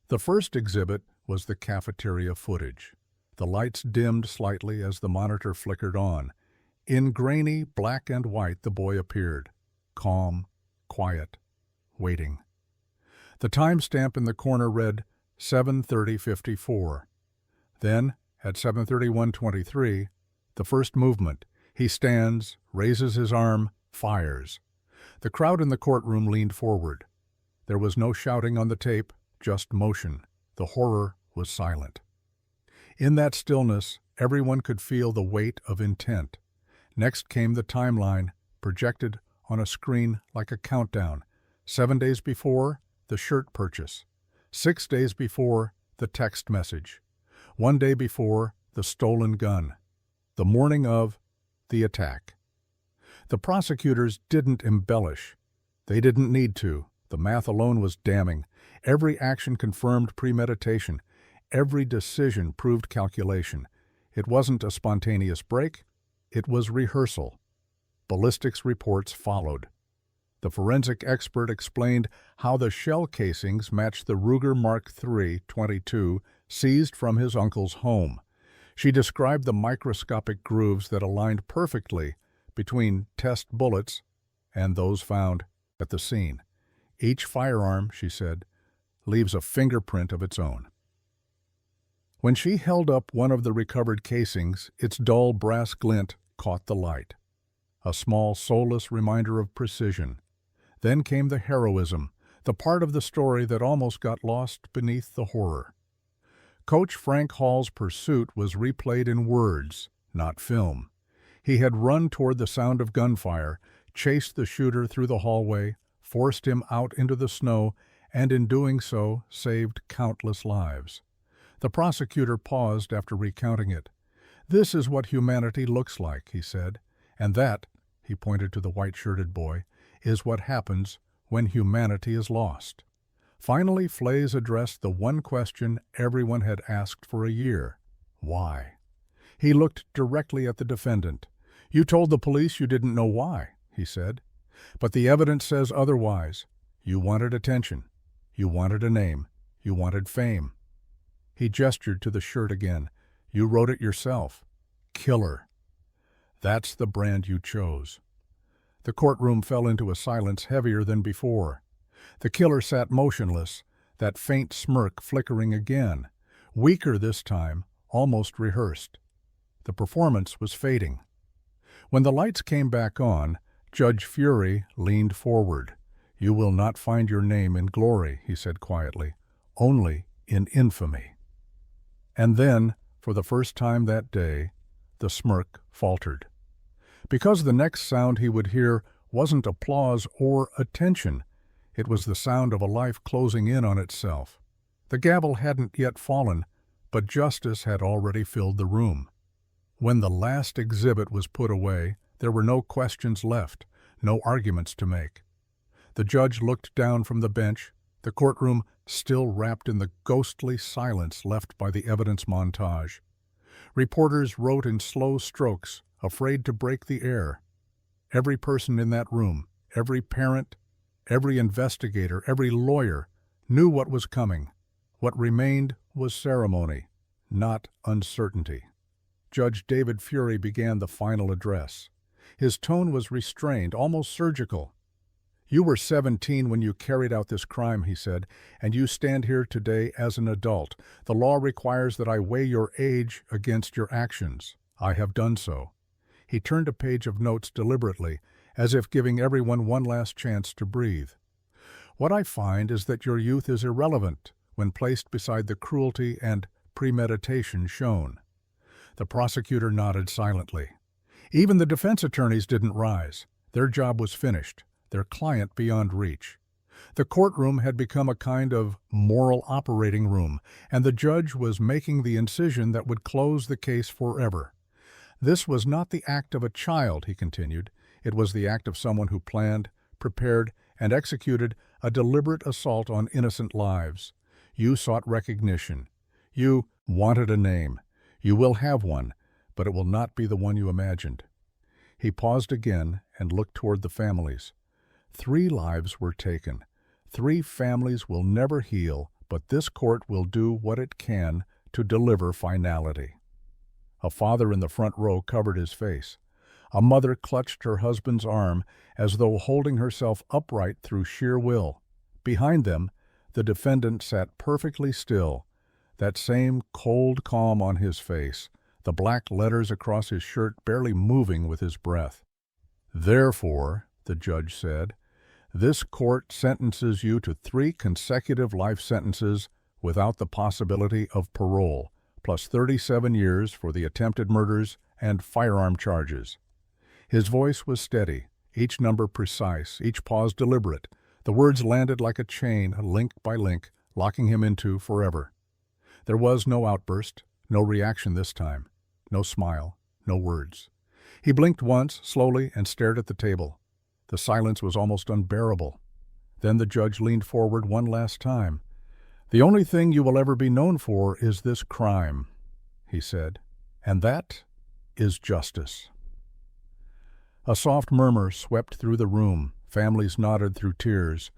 The first exhibit was the cafeteria footage. The lights dimmed slightly as the monitor flickered on. In grainy black and white the boy appeared, calm, quiet, waiting. The timestamp in the corner read 7:30:54. Then, at 7:31:23, the first movement. He stands, raises his arm, fires. The crowd in the courtroom leaned forward. There was no shouting on the tape, just motion. The horror was silent. In that stillness, everyone could feel the weight of intent. Next came the timeline, projected on a screen like a countdown. 7 days before, the shirt purchase. 6 days before, the text message. 1 day before, the stolen gun. The morning of the attack. The prosecutors didn't embellish. They didn't need to. The math alone was damning. Every action confirmed premeditation. Every decision proved calculation. It wasn't a spontaneous break. It was rehearsal. Ballistics reports followed. The forensic expert explained how the shell casings matched the Ruger Mark III .22 seized from his uncle's home. She described the microscopic grooves that aligned perfectly between test bullets and those found at the scene. Each firearm, she said, leaves a fingerprint of its own. When she held up one of the recovered casings, its dull brass glint caught the light. A small, soulless reminder of precision. Then came the heroism, the part of the story that almost got lost beneath the horror. Coach Frank Hall's pursuit was replayed in words, not film. He had run toward the sound of gunfire, chased the shooter through the hallway, forced him out into the snow, and in doing so saved countless lives. The prosecutor paused after recounting it. "This is what humanity looks like," he said, "and that," he pointed to the white-shirted boy, "is what happens when humanity is lost." Finally, Flays addressed the one question everyone had asked for a year. Why? He looked directly at the defendant. "You told the police you didn't know why," he said. "But the evidence says otherwise. You wanted attention. You wanted a name. You wanted fame." He gestured to the shirt again. "You wrote it yourself. Killer. That's the brand you chose." The courtroom fell into a silence heavier than before. The killer sat motionless, that faint smirk flickering again, weaker this time, almost rehearsed. The performance was fading. When the lights came back on, Judge Fury leaned forward. "You will not find your name in glory," he said quietly, "only in infamy." And then, for the first time that day, the smirk faltered. Because the next sound he would hear wasn't applause or attention. It was the sound of a life closing in on itself. The gavel hadn't yet fallen, but justice had already filled the room. When the last exhibit was put away, there were no questions left, no arguments to make. The judge looked down from the bench, the courtroom still wrapped in the ghostly silence left by the evidence montage. Reporters wrote in slow strokes, afraid to break the air. Every person in that room, every parent, every investigator, every lawyer, knew what was coming. What remained was ceremony, not uncertainty. Judge David Fury began the final address. His tone was restrained, almost surgical. "You were 17 when you carried out this crime," he said, "and you stand here today as an adult. The law requires that I weigh your age against your actions. I have done so." He turned a page of notes deliberately, as if giving everyone one last chance to breathe. "What I find is that your youth is irrelevant when placed beside the cruelty and premeditation shown." The prosecutor nodded silently. Even the defense attorneys didn't rise. Their job was finished, their client beyond reach. The courtroom had become a kind of moral operating room, and the judge was making the incision that would close the case forever. "This was not the act of a child," he continued. "It was the act of someone who planned, prepared, and executed a deliberate assault on innocent lives. You sought recognition. You wanted a name. You will have one, but it will not be the one you imagined." He paused again and looked toward the families. 3 lives were taken. 3 families will never heal, but this court will do what it can to deliver finality. A father in the front row covered his face. A mother clutched her husband's arm as though holding herself upright through sheer will. Behind them, the defendant sat perfectly still, that same cold calm on his face, the black letters across his shirt barely moving with his breath. "Therefore," the judge said, "this court sentences you to 3 consecutive life sentences without the possibility of parole, plus 37 years for the attempted murders and firearm charges." His voice was steady, each number precise, each pause deliberate. The words landed like a chain, link by link, locking him into forever. There was no outburst, no reaction this time, no smile, no words. He blinked once, slowly, and stared at the table. The silence was almost unbearable. Then the judge leaned forward one last time. "The only thing you will ever be known for is this crime," he said, "and that is justice." A soft murmur swept through the room. Families nodded through tears.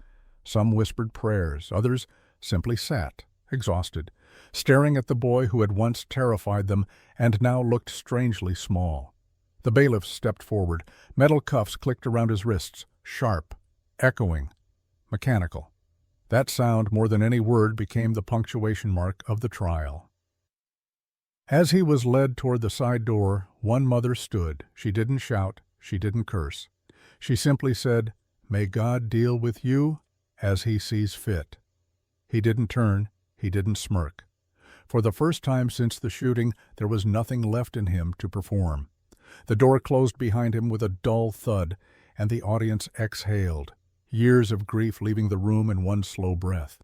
Some whispered prayers. Others simply sat, exhausted, staring at the boy who had once terrified them and now looked strangely small. The bailiff stepped forward. Metal cuffs clicked around his wrists, sharp, echoing, mechanical. That sound, more than any word, became the punctuation mark of the trial. As he was led toward the side door, one mother stood. She didn't shout. She didn't curse. She simply said, "May God deal with you as He sees fit." He didn't turn. He didn't smirk. For the first time since the shooting, there was nothing left in him to perform. The door closed behind him with a dull thud, and the audience exhaled, years of grief leaving the room in one slow breath.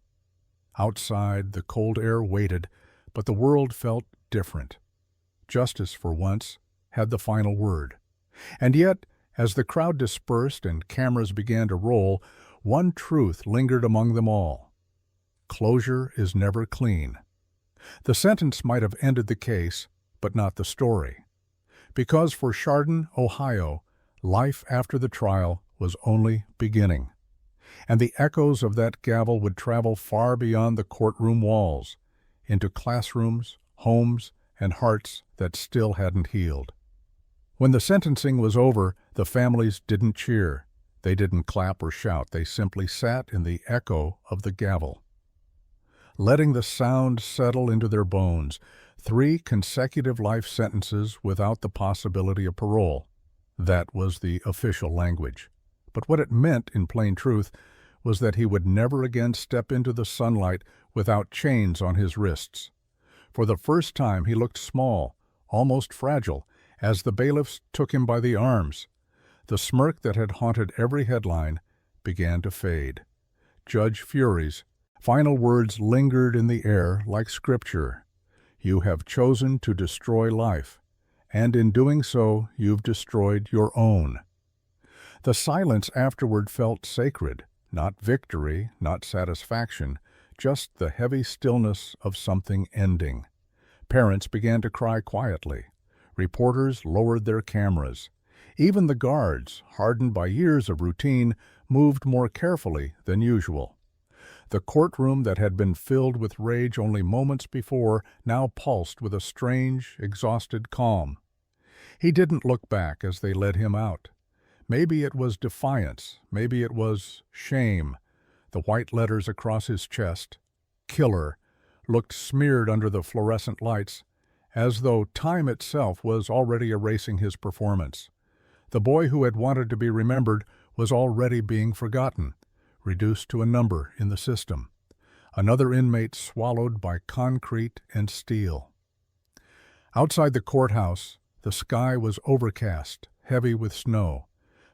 Outside, the cold air waited, but the world felt different. Justice, for once, had the final word. And yet, as the crowd dispersed and cameras began to roll, one truth lingered among them all. Closure is never clean. The sentence might have ended the case, but not the story. Because for Chardon, Ohio, life after the trial was only beginning. And the echoes of that gavel would travel far beyond the courtroom walls, into classrooms, homes, and hearts that still hadn't healed. When the sentencing was over, the families didn't cheer. They didn't clap or shout. They simply sat in the echo of the gavel, letting the sound settle into their bones. 3 consecutive life sentences without the possibility of parole. That was the official language. But what it meant, in plain truth, was that he would never again step into the sunlight without chains on his wrists. For the first time he looked small, almost fragile, as the bailiffs took him by the arms. The smirk that had haunted every headline began to fade. Judge Fury's final words lingered in the air like scripture. "You have chosen to destroy life, and in doing so you've destroyed your own." The silence afterward felt sacred, not victory, not satisfaction, just the heavy stillness of something ending. Parents began to cry quietly. Reporters lowered their cameras. Even the guards, hardened by years of routine, moved more carefully than usual. The courtroom that had been filled with rage only moments before now pulsed with a strange, exhausted calm. He didn't look back as they led him out. Maybe it was defiance, maybe it was shame. The white letters across his chest, "Killer," looked smeared under the fluorescent lights, as though time itself was already erasing his performance. The boy who had wanted to be remembered was already being forgotten, reduced to a number in the system. Another inmate swallowed by concrete and steel. Outside the courthouse, the sky was overcast, heavy with snow.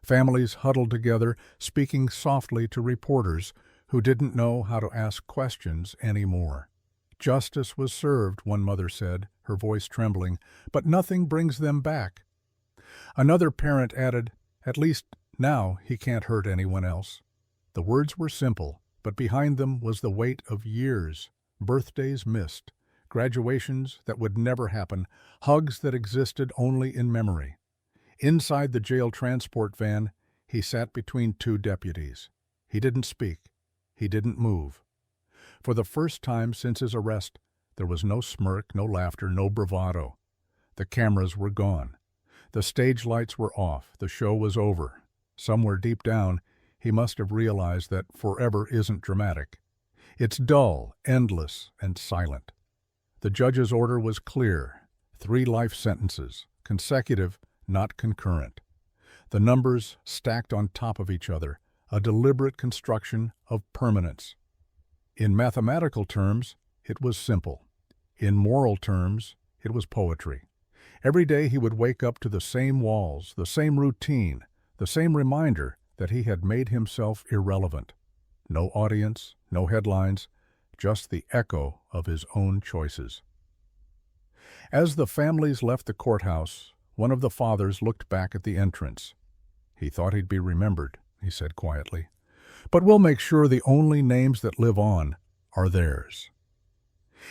Families huddled together, speaking softly to reporters who didn't know how to ask questions anymore. "Justice was served," one mother said, her voice trembling, "but nothing brings them back." Another parent added, "At least now he can't hurt anyone else." The words were simple, but behind them was the weight of years, birthdays missed, graduations that would never happen, hugs that existed only in memory. Inside the jail transport van, he sat between 2 deputies. He didn't speak. He didn't move. For the first time since his arrest, there was no smirk, no laughter, no bravado. The cameras were gone. The stage lights were off. The show was over. Somewhere deep down, he must have realized that forever isn't dramatic. It's dull, endless, and silent. The judge's order was clear. 3 life sentences, consecutive, not concurrent. The numbers stacked on top of each other, a deliberate construction of permanence. In mathematical terms, it was simple. In moral terms, it was poetry. Every day he would wake up to the same walls, the same routine, the same reminder that he had made himself irrelevant. No audience, no headlines, just the echo of his own choices. As the families left the courthouse, one of the fathers looked back at the entrance. "He thought he'd be remembered," he said quietly. "But we'll make sure the only names that live on are theirs."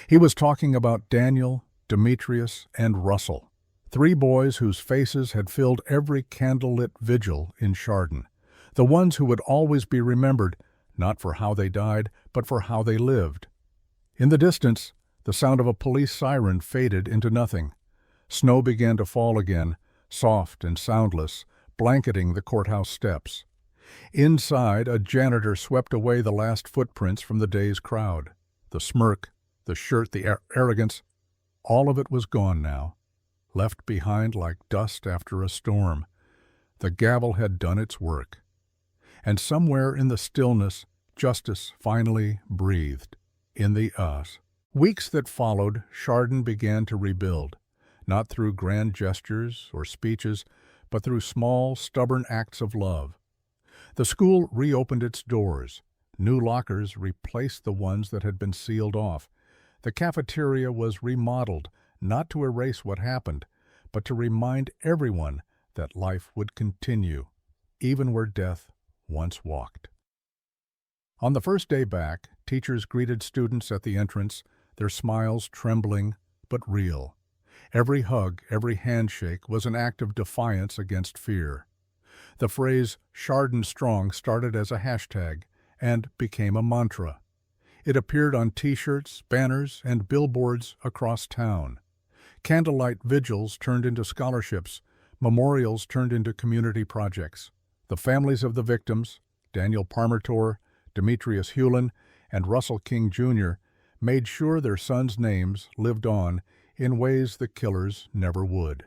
He was talking about Daniel, Demetrius, and Russell, three boys whose faces had filled every candlelit vigil in Chardon, the ones who would always be remembered, not for how they died, but for how they lived. In the distance, the sound of a police siren faded into nothing. Snow began to fall again, soft and soundless, blanketing the courthouse steps. Inside, a janitor swept away the last footprints from the day's crowd. The smirk, the shirt, the arrogance, all of it was gone now, left behind like dust after a storm. The gavel had done its work. And somewhere in the stillness, justice finally breathed. In the us. Weeks that followed, Chardon began to rebuild, not through grand gestures or speeches, but through small, stubborn acts of love. The school reopened its doors. New lockers replaced the ones that had been sealed off. The cafeteria was remodeled, not to erase what happened, but to remind everyone that life would continue, even where death once walked. On the first day back, teachers greeted students at the entrance, their smiles trembling but real. Every hug, every handshake was an act of defiance against fear. The phrase "Chardon Strong" started as a hashtag and became a mantra. It appeared on T-shirts, banners, and billboards across town. Candlelight vigils turned into scholarships, memorials turned into community projects. The families of the victims, Daniel Parmertor, Demetrius Hewlin, and Russell King Jr., made sure their sons' names lived on in ways the killers never would.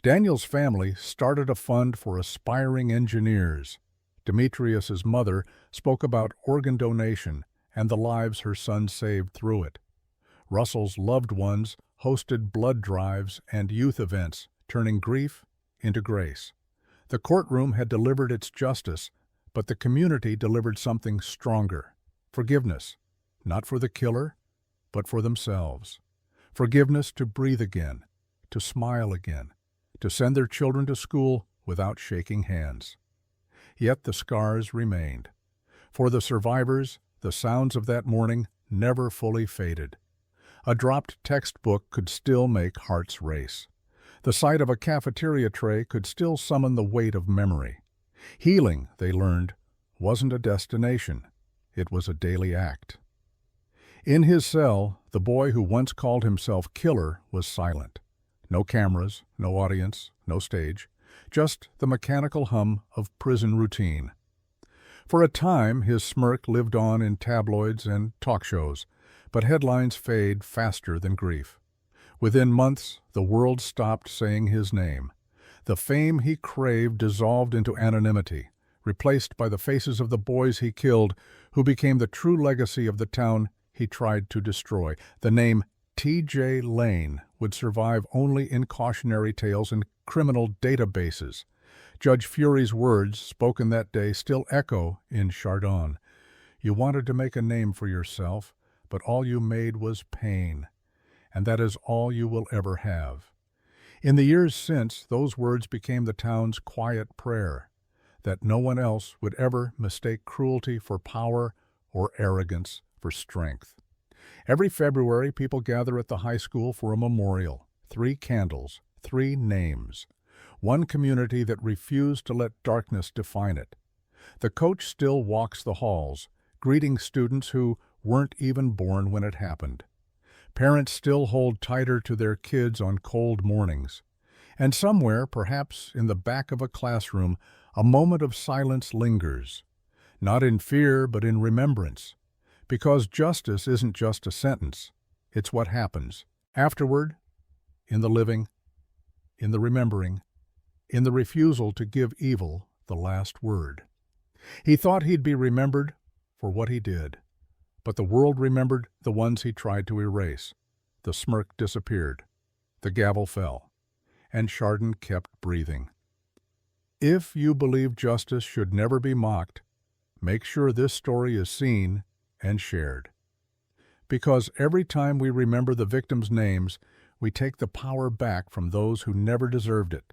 Daniel's family started a fund for aspiring engineers. Demetrius's mother spoke about organ donation and the lives her son saved through it. Russell's loved ones hosted blood drives and youth events, turning grief into grace. The courtroom had delivered its justice, but the community delivered something stronger: forgiveness, not for the killer, but for themselves. Forgiveness to breathe again, to smile again, to send their children to school without shaking hands. Yet the scars remained. For the survivors, the sounds of that morning never fully faded. A dropped textbook could still make hearts race. The sight of a cafeteria tray could still summon the weight of memory. Healing, they learned, wasn't a destination. It was a daily act. In his cell, the boy who once called himself Killer was silent. No cameras, no audience, no stage, just the mechanical hum of prison routine. For a time, his smirk lived on in tabloids and talk shows, but headlines fade faster than grief. Within months, the world stopped saying his name. The fame he craved dissolved into anonymity, replaced by the faces of the boys he killed, who became the true legacy of the town he tried to destroy. The name T.J. Lane would survive only in cautionary tales and criminal databases. Judge Fury's words, spoken that day, still echo in Chardon. "You wanted to make a name for yourself, but all you made was pain. And that is all you will ever have." In the years since, those words became the town's quiet prayer, that no one else would ever mistake cruelty for power or arrogance for strength. Every February, people gather at the high school for a memorial. 3 candles, 3 names. One community that refused to let darkness define it. The coach still walks the halls, greeting students who weren't even born when it happened. Parents still hold tighter to their kids on cold mornings. And somewhere, perhaps in the back of a classroom, a moment of silence lingers. Not in fear, but in remembrance. Because justice isn't just a sentence. It's what happens afterward, in the living, in the remembering, in the refusal to give evil the last word. He thought he'd be remembered for what he did. But the world remembered the ones he tried to erase. The smirk disappeared. The gavel fell. and Chardon kept breathing. If you believe justice should never be mocked, make sure this story is seen and shared. Because every time we remember the victims' names, we take the power back from those who never deserved it.